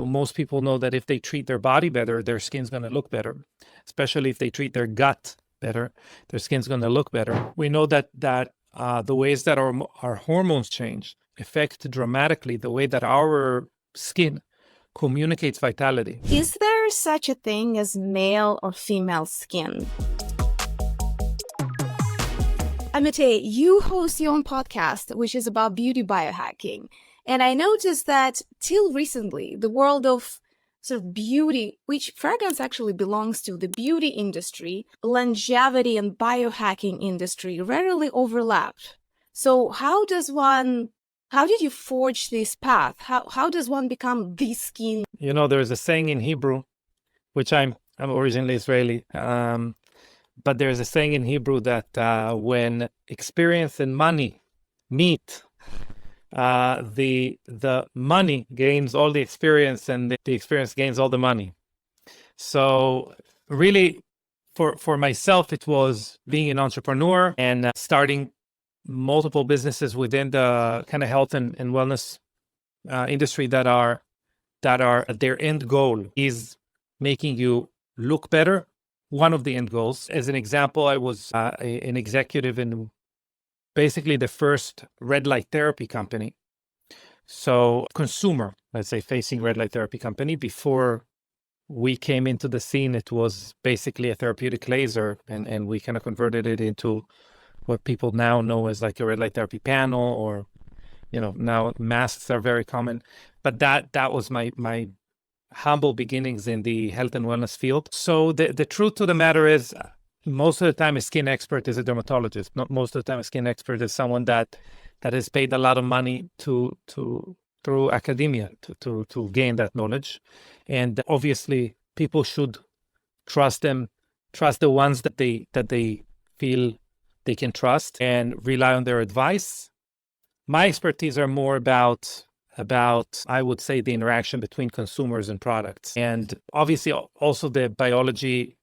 most people know that if they treat their body better, their skin's going to look better. Especially if they treat their gut better, their skin's going to look better. We know that the ways that our hormones change affect dramatically the way that our skin communicates vitality. Is there such a thing as male or female skin? Amite, you host your own podcast, which is about beauty biohacking. And I noticed that till recently, the world of sort of beauty, which fragrance actually belongs to, the beauty industry, longevity and biohacking industry rarely overlapped. So how did you forge this path? How does one become the skin? You know, there's a saying in Hebrew, which I'm originally Israeli, but there's a saying in Hebrew that when experience and money meet, the money gains all the experience and the experience gains all the money. So really, for myself, it was being an entrepreneur and starting multiple businesses within the kind of health and wellness industry that are their end goal is making you look better. One of the end goals. As an example, I was an executive in basically the first red light therapy company. So consumer, let's say, facing red light therapy company. Before we came into the scene, it was basically a therapeutic laser, and we kind of converted it into what people now know as like a red light therapy panel, or, you know, now masks are very common. But that was my humble beginnings in the health and wellness field. So the truth to the matter is, most of the time a skin expert is a dermatologist. Not most of the time a skin expert is someone that has paid a lot of money through academia to gain that knowledge. And obviously people should trust the ones that they feel they can trust and rely on their advice. My expertise are more about, I would say, the interaction between consumers and products, and obviously also the biology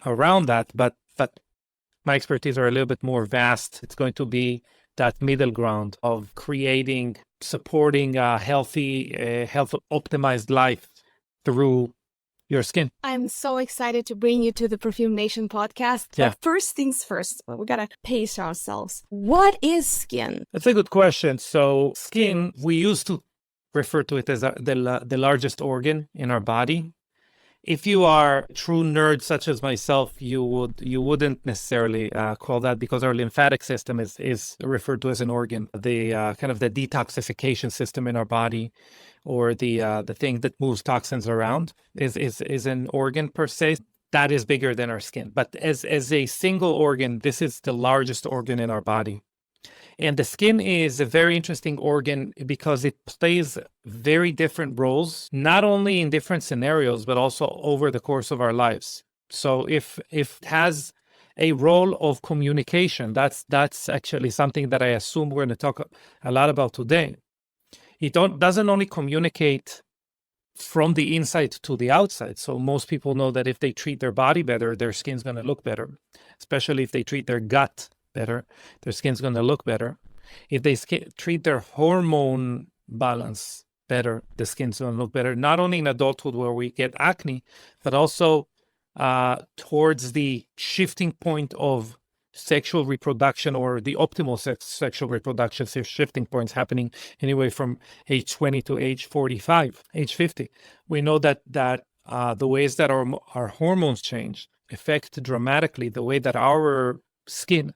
around that. But my expertise are a little bit more vast. It's going to be that middle ground of creating, supporting a healthy, health optimized life through your skin. I'm so excited to bring you to the Perfume Nation podcast. Yeah. But first things first, we gotta pace ourselves. What is skin? That's a good question. So skin, we used to refer to it as the largest organ in our body. If you are a true nerd such as myself, you wouldn't necessarily call that, because our lymphatic system is referred to as an organ. The kind of the detoxification system in our body, or the thing that moves toxins around, is an organ per se. That is bigger than our skin. But as a single organ, this is the largest organ in our body. And the skin is a very interesting organ because it plays very different roles, not only in different scenarios, but also over the course of our lives. So if it has a role of communication, that's actually something that I assume we're going to talk a lot about today. It doesn't only communicate from the inside to the outside. So most people know that if they treat their body better, their skin's going to look better, especially if they treat their gut better, their skin's going to look better. If they treat their hormone balance better, the skin's going to look better, not only in adulthood where we get acne, but also towards the shifting point of sexual reproduction, or the optimal sexual reproduction shifting points happening anyway from age 20 to age 45, age 50. We know that the ways that our hormones change affect dramatically the way that our skin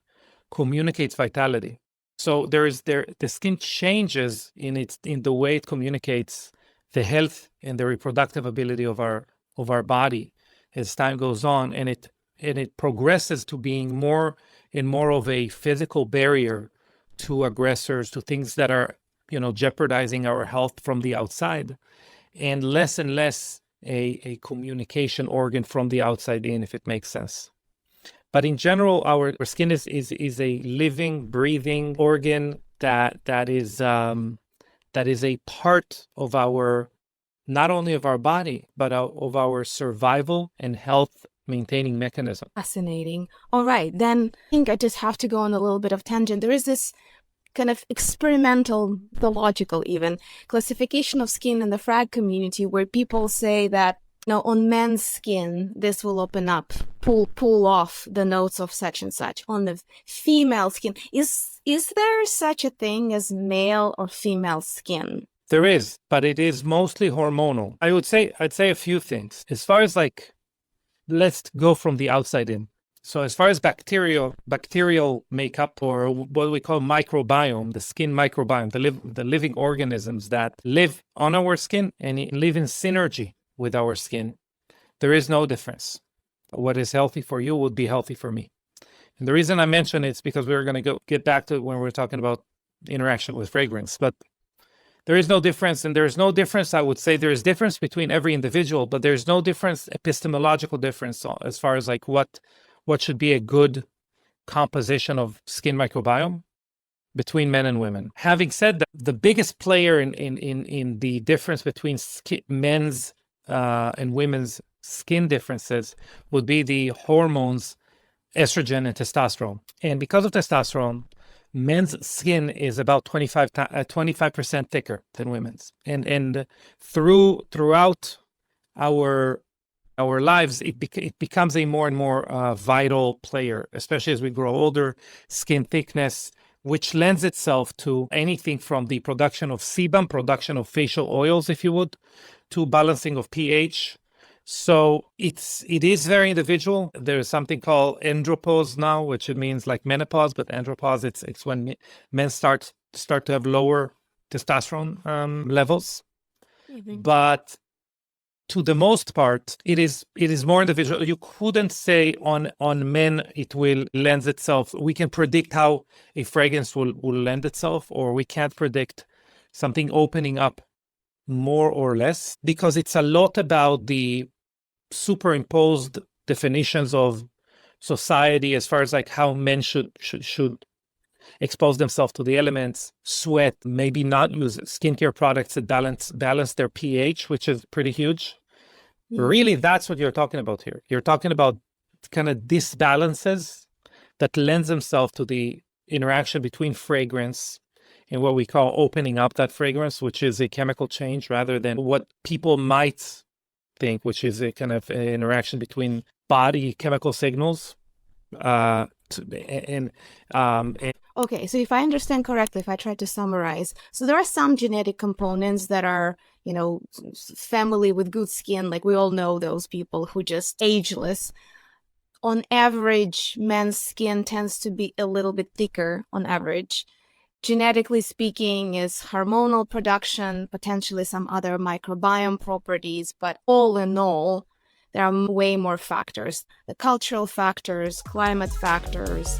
communicates vitality. So the skin changes in the way it communicates the health and the reproductive ability of our body as time goes on, and it progresses to being more and more of a physical barrier to aggressors, to things that are, jeopardizing our health from the outside, and less a communication organ from the outside in, if it makes sense. But in general, our skin is a living, breathing organ that is a part of not only of our body, but of our survival and health maintaining mechanism. Fascinating. All right, then I think I just have to go on a little bit of tangent. There is this kind of experimental, theological even, classification of skin in the frag community where people say that, on men's skin, this will open up, pull off the notes of such and such. On the female skin, is there such a thing as male or female skin? There is, but it is mostly hormonal. I'd say a few things. As far as let's go from the outside in. So as far as bacterial makeup, or what we call microbiome, the skin microbiome, the living organisms that live on our skin and live in synergy with our skin, there is no difference. What is healthy for you would be healthy for me. And the reason I mention it's because we're going to get back to it when we're talking about interaction with fragrance. But there is no difference, and there's no difference. I would say there is difference between every individual, but there's no difference, epistemological difference, as far as what should be a good composition of skin microbiome between men and women. Having said that, the biggest player in the difference between men's and women's skin differences would be the hormones estrogen and testosterone. And because of testosterone, men's skin is about 25% thicker than women's. And throughout our lives, it becomes a more and more vital player, especially as we grow older. Skin thickness, which lends itself to anything from the production of sebum, production of facial oils, if you would, to balancing of pH. So it is very individual. There's something called andropause now, which it means like menopause, but andropause, it's when men start to have lower testosterone levels. Mm-hmm. But to the most part, it is more individual. You couldn't say on men it will lend itself. We can predict how a fragrance will lend itself, or we can't predict something opening up more or less, because it's a lot about the superimposed definitions of society as far as how men should expose themselves to the elements, sweat, maybe not use skincare products that balance their pH, which is pretty huge. Mm-hmm. Really, that's what you're talking about here. You're talking about kind of disbalances that lends themselves to the interaction between fragrance and what we call opening up that fragrance, which is a chemical change rather than what people might think, which is a kind of an interaction between body chemical signals. Okay, so if I understand correctly, if I try to summarize, so there are some genetic components that are, family with good skin, like we all know those people who just ageless. On average, men's skin tends to be a little bit thicker on average. Genetically speaking, is hormonal production, potentially some other microbiome properties, but all in all, there are way more factors. The cultural factors, climate factors,